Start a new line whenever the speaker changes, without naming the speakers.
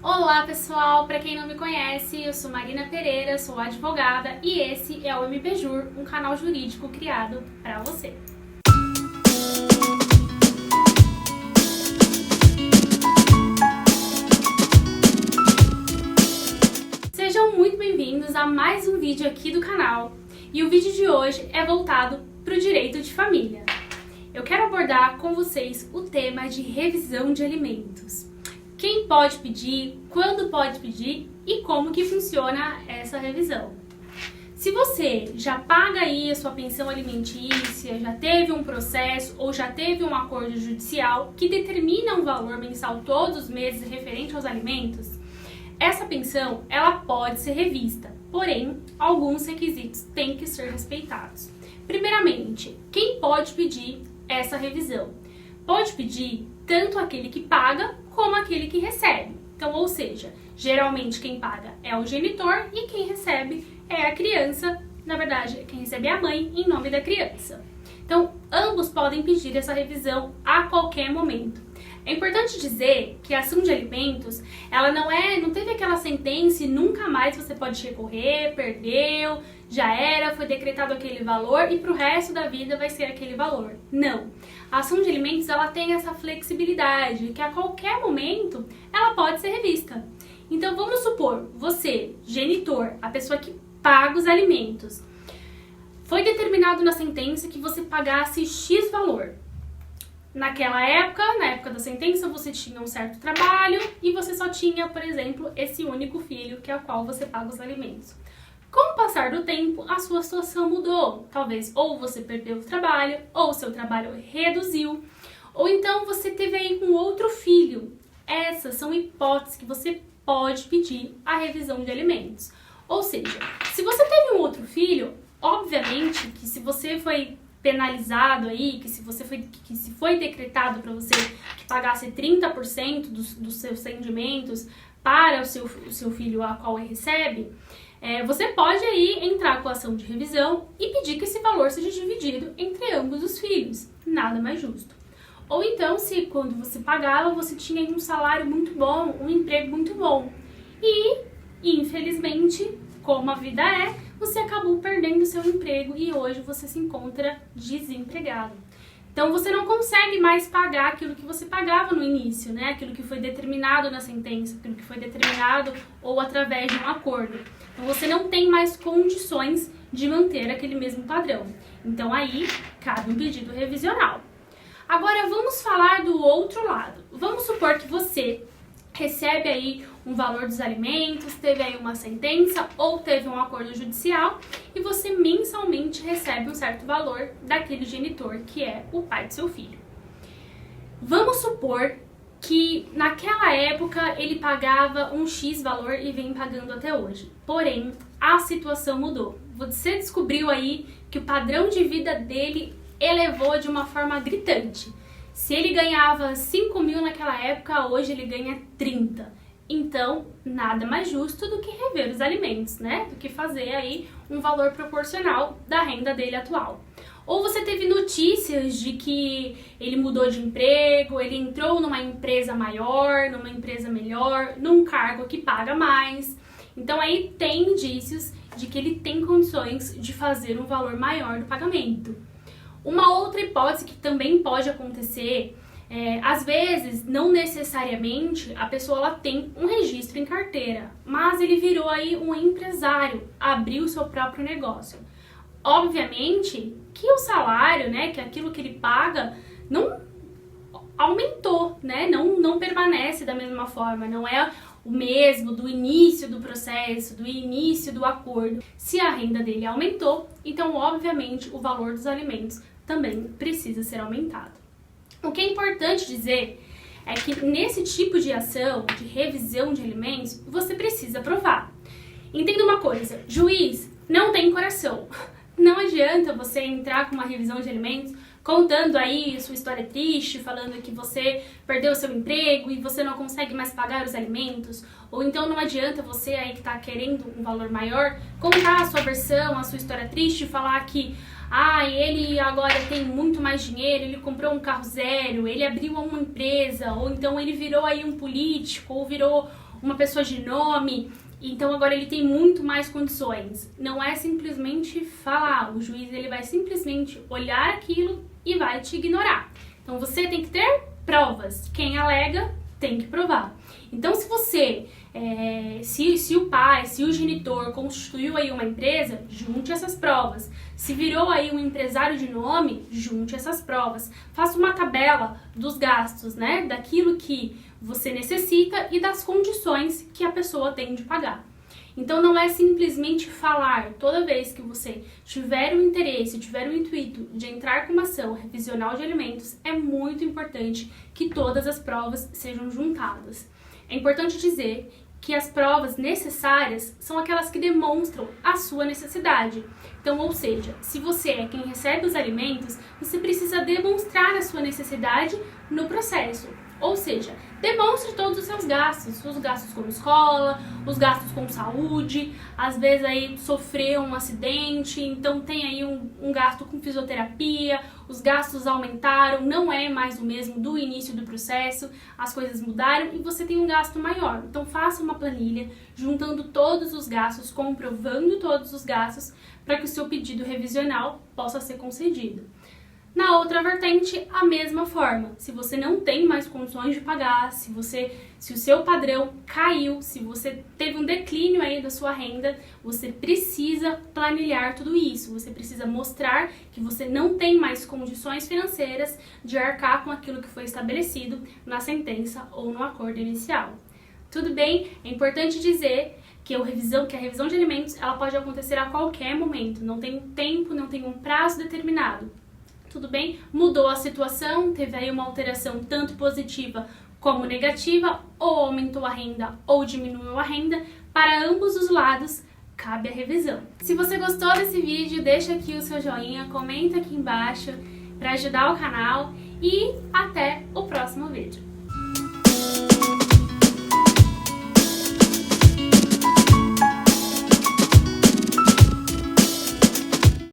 Olá pessoal, para quem não me conhece, eu sou Marina Pereira, sou advogada e esse é o MPJur, um canal jurídico criado para você. Sejam muito bem-vindos a mais um vídeo aqui do canal e o vídeo de hoje é voltado para o direito de família. Eu quero abordar com vocês o tema de revisão de alimentos. Quem pode pedir, quando pode pedir e como que funciona essa revisão. Se você já paga aí a sua pensão alimentícia, já teve um processo ou já teve um acordo judicial que determina um valor mensal todos os meses referente aos alimentos, essa pensão ela pode ser revista, porém alguns requisitos têm que ser respeitados. Primeiramente, quem pode pedir essa revisão? Pode pedir tanto aquele que paga como aquele que recebe. Então, ou seja, geralmente quem paga é o genitor e quem recebe é a criança, na verdade, quem recebe é a mãe em nome da criança. Então, ambos podem pedir essa revisão a qualquer momento. É importante dizer que a ação de alimentos, ela não teve aquela sentença e nunca mais você pode recorrer, perdeu, já era, foi decretado aquele valor e pro resto da vida vai ser aquele valor. Não. A ação de alimentos, ela tem essa flexibilidade, que a qualquer momento ela pode ser revista. Então, vamos supor, você, genitor, a pessoa que paga os alimentos, foi determinado na sentença que você pagasse X valor. Naquela época, na época da sentença, você tinha um certo trabalho e você só tinha, por exemplo, esse único filho que é o qual você paga os alimentos. Com o passar do tempo, a sua situação mudou. Talvez ou você perdeu o trabalho, ou o seu trabalho reduziu, ou então você teve aí um outro filho. Essas são hipóteses que você pode pedir a revisão de alimentos. Ou seja, se você teve um outro filho, obviamente que se você foi penalizado aí, que se foi decretado para você que pagasse 30% dos seus rendimentos para o seu filho a qual ele recebe, você pode aí entrar com a ação de revisão e pedir que esse valor seja dividido entre ambos os filhos. Nada mais justo. Ou então, se quando você pagava, você tinha um salário muito bom, um emprego muito bom. E, infelizmente, como a vida é, você acabou perdendo seu emprego e hoje você se encontra desempregado. Então você não consegue mais pagar aquilo que você pagava no início, né? Aquilo que foi determinado na sentença, aquilo que foi determinado ou através de um acordo. Então você não tem mais condições de manter aquele mesmo padrão. Então aí cabe um pedido revisional. Agora vamos falar do outro lado. Vamos supor que você recebe aí um valor dos alimentos, teve aí uma sentença ou teve um acordo judicial e você mensalmente recebe um certo valor daquele genitor que é o pai do seu filho. Vamos supor que naquela época ele pagava um X valor e vem pagando até hoje. Porém, a situação mudou. Você descobriu aí que o padrão de vida dele elevou de uma forma gritante. Se ele ganhava 5 mil naquela época, hoje ele ganha 30. Então, nada mais justo do que rever os alimentos, né? Do que fazer aí um valor proporcional da renda dele atual. Ou você teve notícias de que ele mudou de emprego, ele entrou numa empresa maior, numa empresa melhor, num cargo que paga mais. Então aí tem indícios de que ele tem condições de fazer um valor maior do pagamento. Uma outra hipótese que também pode acontecer, às vezes, não necessariamente, a pessoa ela tem um registro em carteira, mas ele virou aí um empresário, abriu o seu próprio negócio. Obviamente que o salário, né, que aquilo que ele paga, não aumentou, né, não permanece da mesma forma, não é o mesmo do início do processo, do início do acordo. Se a renda dele aumentou, então obviamente o valor dos alimentos também precisa ser aumentado. O que é importante dizer é que nesse tipo de ação, de revisão de alimentos, você precisa provar. Entenda uma coisa, juiz não tem coração. Não adianta você entrar com uma revisão de alimentos contando aí sua história triste, falando que você perdeu seu emprego e você não consegue mais pagar os alimentos, ou então não adianta você aí que está querendo um valor maior, contar a sua versão, a sua história triste e falar que ele agora tem muito mais dinheiro, ele comprou um carro zero, ele abriu uma empresa, ou então ele virou aí um político, ou virou uma pessoa de nome, então agora ele tem muito mais condições. Não é simplesmente falar, o juiz ele vai simplesmente olhar aquilo e vai te ignorar. Então você tem que ter provas. Quem alega tem que provar. Então se você, se o pai, se o genitor constituiu aí uma empresa, junte essas provas. Se virou aí um empresário de nome, junte essas provas. Faça uma tabela dos gastos, né? Daquilo que você necessita e das condições que a pessoa tem de pagar. Então não é simplesmente falar. Toda vez que você tiver o interesse, tiver o intuito de entrar com uma ação revisional de alimentos, é muito importante que todas as provas sejam juntadas. É importante dizer que as provas necessárias são aquelas que demonstram a sua necessidade. Então, ou seja, se você é quem recebe os alimentos, você precisa demonstrar a sua necessidade no processo. Ou seja, demonstre todos os seus gastos com escola, os gastos com saúde, às vezes aí sofreu um acidente, então tem aí um gasto com fisioterapia, os gastos aumentaram, não é mais o mesmo do início do processo, as coisas mudaram e você tem um gasto maior. Então faça uma planilha juntando todos os gastos, comprovando todos os gastos, para que o seu pedido revisional possa ser concedido. Na outra vertente, a mesma forma. Se você não tem mais condições de pagar, se o seu padrão caiu, se você teve um declínio aí da sua renda, você precisa planilhar tudo isso. Você precisa mostrar que você não tem mais condições financeiras de arcar com aquilo que foi estabelecido na sentença ou no acordo inicial. Tudo bem? É importante dizer que a revisão de alimentos ela pode acontecer a qualquer momento. Não tem um tempo, não tem um prazo determinado. Tudo bem? Mudou a situação, teve aí uma alteração tanto positiva como negativa, ou aumentou a renda ou diminuiu a renda. Para ambos os lados, cabe a revisão. Se você gostou desse vídeo, deixa aqui o seu joinha, comenta aqui embaixo para ajudar o canal e até